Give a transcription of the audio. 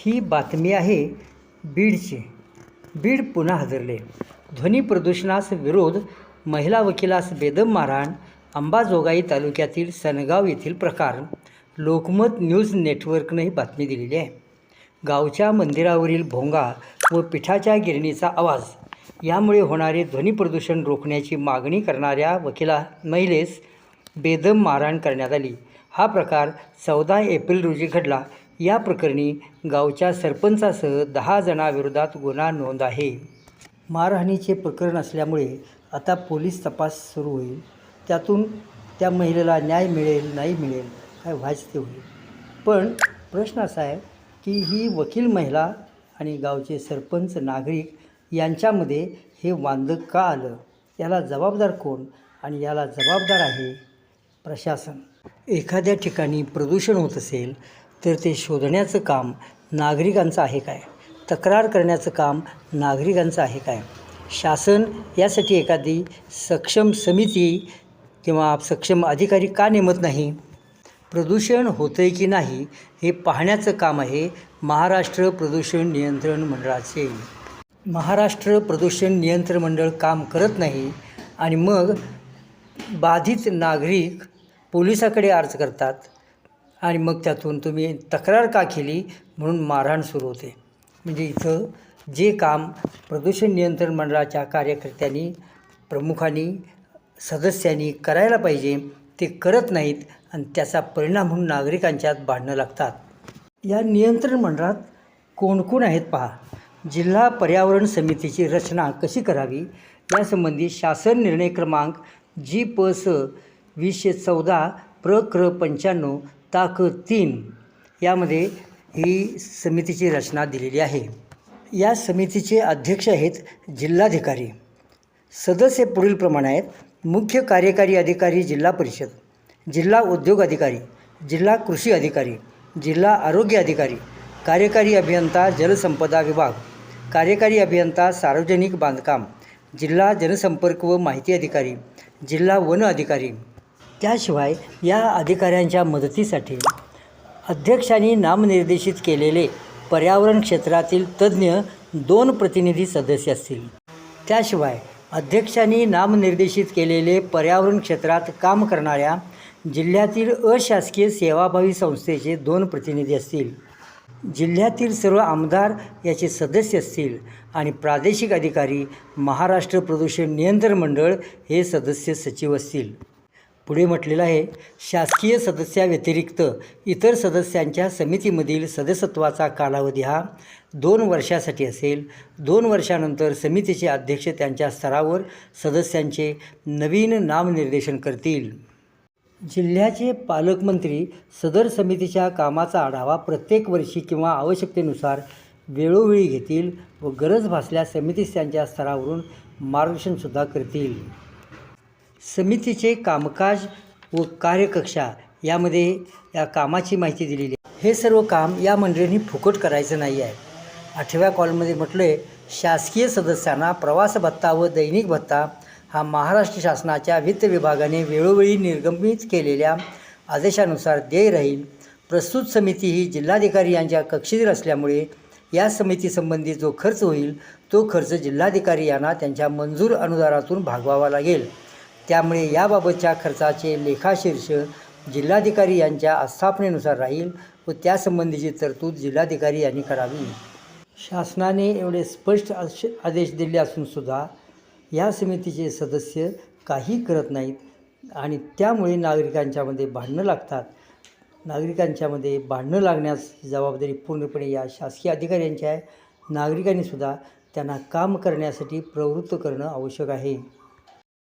ही बातमी आहे बीडची. बीड पुन्हा हादरले. ध्वनी प्रदूषणास विरोध, महिला वकिलास बेदम मारहाण. अंबाजोगाई तालुक्यातील सनगाव येथील प्रकार. लोकमत न्यूज नेटवर्कने ही बातमी दिलेली आहे. गावच्या मंदिरावरील भोंगा व पिठाच्या गिरणीचा आवाज यामुळे होणारे ध्वनी प्रदूषण रोखण्याची मागणी करणाऱ्या महिलेस बेदम मारहाण करण्यात आली. हा प्रकार 14 एप्रिल रोजी घडला. या प्रकरणी गावच्या सरपंचासह 10 जणांविरोधात गुन्हा नोंद आहे. मारहाणीचे प्रकरण असल्यामुळे आता पोलीस तपास सुरू होईल. त्यातून त्या महिलेला न्याय मिळेल नाही मिळेल काय व्हायचं ते होईल. पण प्रश्न असा आहे की ही वकील महिला आणि गावचे सरपंच नागरिक यांच्यामध्ये हे वांदं का आलं, याला जबाबदार कोण आणि याला जबाबदार आहे प्रशासन. एखाद्या ठिकाणी प्रदूषण होत असेल तर ते शोधण्याचं काम नागरिकांचं आहे काय, तक्रार करण्याचं काम नागरिकांचं आहे काय. शासन यासाठी एखादी सक्षम समिती किंवा सक्षम अधिकारी का नेमत नाही. प्रदूषण होतं आहे की नाही हे पाहण्याचं काम आहे महाराष्ट्र प्रदूषण नियंत्रण मंडळाचे. महाराष्ट्र प्रदूषण नियंत्रण मंडळ काम करत नाही आणि मग बाधित नागरिक पोलिसाकडे अर्ज करतात आणि मग त्यातून तुम्ही तक्रार का केली म्हणून मारहाण सुरू होते. म्हणजे इथं जे काम प्रदूषण नियंत्रण मंडळाच्या कार्यकर्त्यांनी, प्रमुखांनी, सदस्यांनी करायला पाहिजे ते करत नाहीत आणि त्याचा परिणाम म्हणून नागरिकांच्यात भांडणं लागतात. या नियंत्रण मंडळात कोण कोण आहेत पहा. जिल्हा पर्यावरण समितीची रचना कशी करावी यासंबंधी शासन निर्णय क्रमांक GPS 2014 प्र. 95 ताक 3 यामध्ये ही समितीची रचना दिलेली आहे. या समितीचे अध्यक्ष आहेत जिल्हाधिकारी. सदस्य पुढीलप्रमाणे आहेत. मुख्य कार्यकारी अधिकारी जिल्हा परिषद, जिल्हा उद्योग अधिकारी, जिल्हा कृषी अधिकारी, जिल्हा आरोग्य अधिकारी, कार्यकारी अभियंता जलसंपदा विभाग, कार्यकारी अभियंता सार्वजनिक बांधकाम, जिल्हा जनसंपर्क व माहिती अधिकारी, जिल्हा वन अधिकारी. त्याशिवाय या अधिकाऱ्यांच्या मदतीसाठी अध्यक्षांनी नामनिर्देशित केलेले पर्यावरण क्षेत्रातील तज्ज्ञ 2 प्रतिनिधी सदस्य असतील. त्याशिवाय अध्यक्षांनी नामनिर्देशित केलेले पर्यावरण क्षेत्रात काम करणाऱ्या जिल्ह्यातील अशासकीय सेवाभावी संस्थेचे 2 प्रतिनिधी असतील. जिल्ह्यातील सर्व आमदार याचे सदस्य असतील आणि प्रादेशिक अधिकारी, महाराष्ट्र प्रदूषण नियंत्रण मंडळ हे सदस्य सचिव असतील. पुढे म्हटलेलं आहे, शासकीय सदस्याव्यतिरिक्त इतर सदस्यांच्या समितीमधील सदस्यत्वाचा कालावधी हा 2 वर्षासाठी असेल. 2 वर्षानंतर समितीचे अध्यक्ष त्यांच्या स्तरावर सदस्यांचे नवीन नामनिर्देशन करतील. जिल्ह्याचे पालकमंत्री सदर समितीच्या कामाचा आढावा प्रत्येक वर्षी किंवा आवश्यकतेनुसार वेळोवेळी घेतील व गरज भासल्यास समितीस त्यांच्या स्तरावरून मार्गदर्शनसुद्धा करतील. समितीचे कामकाज व कार्यकक्षा यामध्ये या कामाची माहिती दिलेली आहे. हे सर्व काम या मंडळींनी फुकट करायचं नाही आहे. 8व्या कॉलममध्ये म्हटलं आहे, शासकीय सदस्यांना प्रवास भत्ता व दैनिक भत्ता हा महाराष्ट्र शासनाच्या वित्त विभागाने वेळोवेळी निर्गमित केलेल्या आदेशानुसार देय राहील. प्रस्तुत समिती ही जिल्हाधिकारी यांच्या कक्षेतील असल्यामुळे या समितीसंबंधी जो खर्च होईल तो खर्च जिल्हाधिकारी यांना त्यांच्या मंजूर अनुदानातून भागवावा लागेल. त्यामुळे याबाबतच्या खर्चाचे लेखाशीर्ष जिल्हाधिकारी यांच्या आस्थापनेनुसार राहील व त्यासंबंधीची तरतूद जिल्हाधिकारी यांनी करावी. शासनाने एवढे स्पष्ट आदेश दिले असूनसुद्धा या समितीचे सदस्य काही करत नाहीत आणि त्यामुळे नागरिकांच्यामध्ये भांडणं लागतात. नागरिकांच्यामध्ये भांडणं लागण्यास जबाबदारी पूर्णपणे या शासकीय अधिकाऱ्यांची आहे. नागरिकांनीसुद्धा त्यांना काम करण्यासाठी प्रवृत्त करणं आवश्यक आहे.